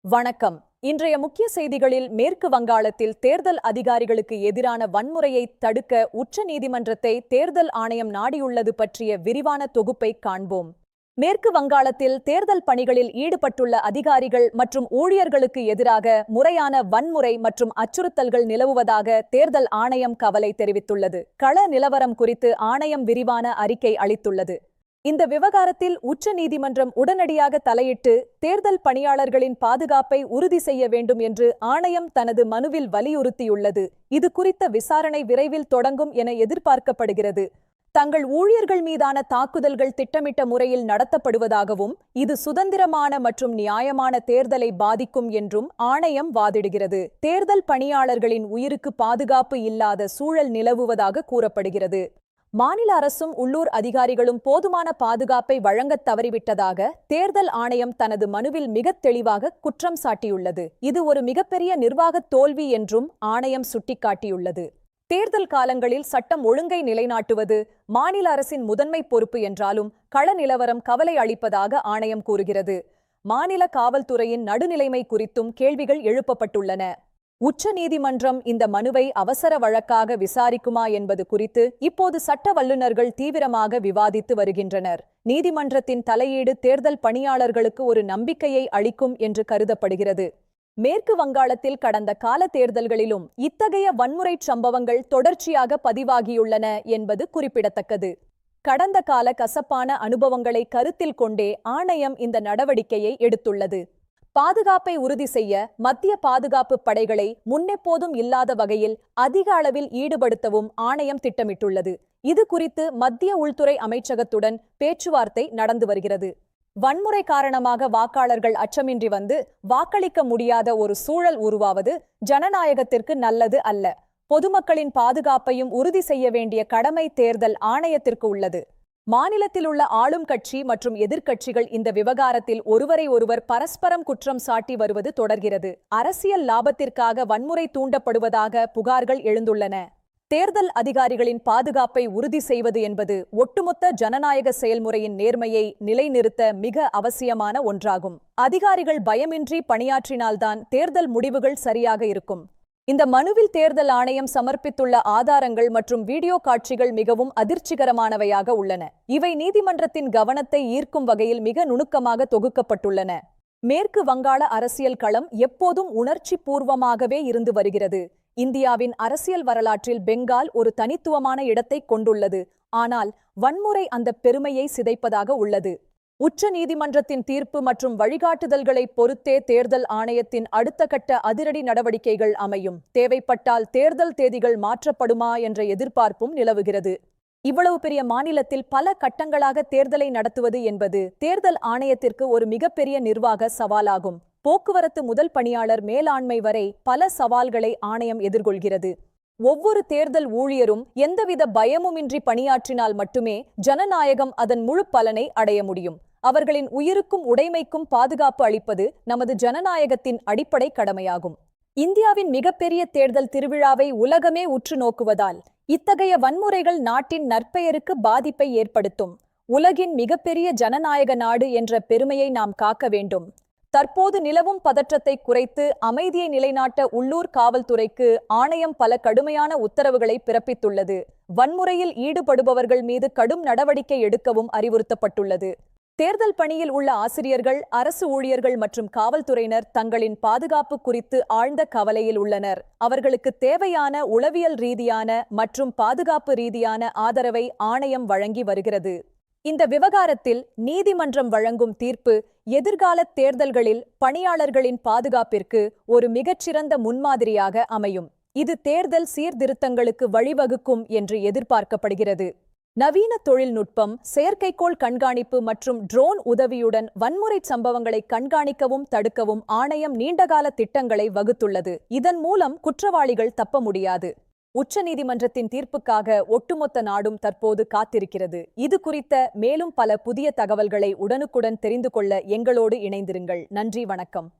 வணக்கம். இன்றைய முக்கிய செய்திகளில் மேற்கு வங்காளத்தில் தேர்தல் அதிகாரிகளுக்கு எதிரான வன்முறையை தடுக்க உச்ச நீதிமன்றத்தை தேர்தல் ஆணையம் நாடியுள்ளது பற்றிய விரிவான தொகுப்பை காண்போம். மேற்கு வங்காளத்தில் தேர்தல் பணிகளில் ஈடுபட்டுள்ள அதிகாரிகள் மற்றும் ஊழியர்களுக்கு எதிராக முறையான வன்முறை மற்றும் அச்சுறுத்தல்கள் நிலவுவதாக தேர்தல் ஆணையம் கவலை தெரிவித்துள்ளது. கள நிலவரம் குறித்து ஆணையம் விரிவான அறிக்கை அளித்துள்ளது. இந்த விவகாரத்தில் உச்ச நீதிமன்றம் உடனடியாக தலையிட்டு தேர்தல் பணியாளர்களின் பாதுகாப்பை உறுதி செய்ய வேண்டும் என்று ஆணையம் தனது மனுவில் வலியுறுத்தியுள்ளது. இது குறித்த விசாரணை விரைவில் தொடங்கும் என எதிர்பார்க்கப்படுகிறது. தங்கள் ஊழியர்கள் மீதான தாக்குதல்கள் திட்டமிட்ட முறையில் நடத்தப்படுவதாகவும் இது சுதந்திரமான மற்றும் நியாயமான தேர்தலை பாதிக்கும் என்றும் ஆணையம் வாதிடுகிறது. தேர்தல் பணியாளர்களின் உயிருக்கு பாதுகாப்பு இல்லாத சூழல் நிலவுவதாக கூறப்படுகிறது. மாநில அரசும் உள்ளூர் அதிகாரிகளும் போதுமான பாதுகாப்பை வழங்கத் தவறிவிட்டதாக தேர்தல் ஆணையம் தனது மனுவில் மிகத் தெளிவாக குற்றம் சாட்டியுள்ளது. இது ஒரு மிகப்பெரிய நிர்வாகத் தோல்வி என்றும் ஆணையம் சுட்டிக்காட்டியுள்ளது. தேர்தல் காலங்களில் சட்டம் ஒழுங்கை நிலைநாட்டுவது மாநில அரசின் முதன்மை பொறுப்பு என்றாலும் கள நிலவரம் கவலை அளிப்பதாக ஆணையம் கூறுகிறது. மாநில காவல்துறையின் நடுநிலைமை குறித்தும் கேள்விகள் எழுப்பப்பட்டுள்ளன. உச்ச நீதிமன்றம் இந்த மனுவை அவசர வழக்காக விசாரிக்குமா என்பது குறித்து இப்போது சட்ட வல்லுநர்கள் தீவிரமாக விவாதித்து வருகின்றனர். நீதிமன்றத்தின் தலையீடு தேர்தல் பணியாளர்களுக்கு ஒரு நம்பிக்கையை அளிக்கும் என்று கருதப்படுகிறது. மேற்கு வங்காளத்தில் கடந்த கால தேர்தல்களிலும் இத்தகைய வன்முறைச் சம்பவங்கள் தொடர்ச்சியாக பதிவாகியுள்ளன என்பது குறிப்பிடத்தக்கது. கடந்த கால கசப்பான அனுபவங்களை கருத்தில் கொண்டே ஆணையம் இந்த நடவடிக்கையை எடுத்துள்ளது. பாதுகாப்பை உறுதி செய்ய மத்திய பாதுகாப்பு படைகளை முன்னெப்போதும் இல்லாத வகையில் அதிக அளவில் ஈடுபடுத்தவும் ஆணையம் திட்டமிட்டுள்ளது. இது குறித்து மத்திய உள்துறை அமைச்சகத்துடன் பேச்சுவார்த்தை நடந்து வருகிறது. வன்முறை காரணமாக வாக்காளர்கள் அச்சமின்றி வந்து வாக்களிக்க முடியாத ஒரு சூழல் உருவாவது ஜனநாயகத்திற்கு நல்லது அல்ல. பொதுமக்களின் பாதுகாப்பையும் உறுதி செய்ய வேண்டிய கடமை தேர்தல் ஆணையத்திற்கு உள்ளது. மாநிலத்தில் உள்ள ஆளும் கட்சி மற்றும் எதிர்க்கட்சிகள் இந்த விவகாரத்தில் ஒருவரை ஒருவர் பரஸ்பரம் குற்றம் சாட்டி வருவது தொடர்கிறது. அரசியல் லாபத்திற்காக வன்முறை தூண்டப்படுவதாக புகார்கள் எழுந்துள்ளன. தேர்தல் அதிகாரிகளின் பாதுகாப்பை உறுதி செய்வது என்பது ஒட்டுமொத்த ஜனநாயக செயல்முறையின் நேர்மையை நிலைநிறுத்த மிக அவசியமான ஒன்றாகும். அதிகாரிகள் பயமின்றி பணியாற்றினால்தான் தேர்தல் முடிவுகள் சரியாக இருக்கும். இந்த மனுவில் தேர்தல் ஆணையம் சமர்ப்பித்துள்ள ஆதாரங்கள் மற்றும் வீடியோ காட்சிகள் மிகவும் அதிர்ச்சிகரமானவையாக உள்ளன. இவை நீதிமன்றத்தின் கவனத்தை ஈர்க்கும் வகையில் மிக நுணுக்கமாக தொகுக்கப்பட்டுள்ளன. மேற்கு வங்காள அரசியல் களம் எப்போதும் உணர்ச்சி பூர்வமாகவே இருந்து வருகிறது. இந்தியாவின் அரசியல் வரலாற்றில் பெங்கால் ஒரு தனித்துவமான இடத்தை கொண்டுள்ளது. ஆனால் வன்முறை அந்த பெருமையை சிதைப்பதாக உள்ளது. உச்ச நீதிமன்றத்தின் தீர்ப்பு மற்றும் வழிகாட்டுதல்களை பொறுத்தே தேர்தல் ஆணையத்தின் அடுத்த கட்ட அதிரடி நடவடிக்கைகள் அமையும். தேவைப்பட்டால் தேர்தல் தேதிகள் மாற்றப்படுமா என்ற எதிர்பார்ப்பும் நிலவுகிறது. இவ்வளவு பெரிய மாநிலத்தில் பல கட்டங்களாக தேர்தலை நடத்துவது என்பது தேர்தல் ஆணையத்திற்கு ஒரு மிகப்பெரிய நிர்வாக சவாலாகும். போக்குவரத்து முதல் பணியாளர் மேலாண்மை வரை பல சவால்களை ஆணையம் எதிர்கொள்கிறது. ஒவ்வொரு தேர்தல் ஊழியரும் எந்தவித பயமுமின்றி பணியாற்றினால் மட்டுமே ஜனநாயகம் அதன் முழு பலனை அடைய முடியும். அவர்களின் உயிருக்கும் உடைமைக்கும் பாதுகாப்பு அளிப்பது நமது ஜனநாயகத்தின் அடிப்படை கடமையாகும். இந்தியாவின் மிகப்பெரிய தேர்தல் திருவிழாவை உலகமே உற்று நோக்குவதால் இத்தகைய வன்முறைகள் நாட்டின் நற்பெயருக்கு பாதிப்பை ஏற்படுத்தும். உலகின் மிகப்பெரிய ஜனநாயக நாடு என்ற பெருமையை நாம் காக்க வேண்டும். தற்போது நிலவும் பதற்றத்தை குறைத்து அமைதியை நிலைநாட்ட உள்ளூர் காவல்துறைக்கு ஆணையம் பல கடுமையான உத்தரவுகளை பிறப்பித்துள்ளது. வன்முறையில் ஈடுபடுபவர்கள் மீது கடும் நடவடிக்கை எடுக்கவும் அறிவுறுத்தப்பட்டுள்ளது. தேர்தல் பணியில் உள்ள ஆசிரியர்கள், அரசு ஊழியர்கள் மற்றும் காவல்துறையினர் தங்களின் பாதுகாப்பு குறித்து ஆழ்ந்த கவலையில் உள்ளனர். அவர்களுக்கு தேவையான உளவியல் ரீதியான மற்றும் பாதுகாப்பு ரீதியான ஆதரவை ஆணையம் வழங்கி வருகிறது. இந்த விவகாரத்தில் நீதிமன்றம் வழங்கும் தீர்ப்பு எதிர்கால தேர்தல்களில் பணியாளர்களின் பாதுகாப்பிற்கு ஒரு மிகச்சிறந்த முன்மாதிரியாக அமையும். இது தேர்தல் சீர்திருத்தங்களுக்கு வழிவகுக்கும் என்று எதிர்பார்க்கப்படுகிறது. நவீன தொழில்நுட்பம், செயற்கைக்கோள் கண்காணிப்பு மற்றும் ட்ரோன் உதவியுடன் வன்முறை சம்பவங்களை கண்காணிக்கவும் தடுக்கவும் ஆணையம் நீண்டகால திட்டங்களை வகுத்துள்ளது. இதன் மூலம் குற்றவாளிகள் தப்ப முடியாது. உச்ச நீதிமன்றத்தின் தீர்ப்புக்காக ஒட்டுமொத்த நாடும் தற்போது காத்திருக்கிறது. இது குறித்த மேலும் பல புதிய தகவல்களை உடனுக்குடன் தெரிந்து கொள்ள எங்களோடு இணைந்திருங்கள். நன்றி, வணக்கம்.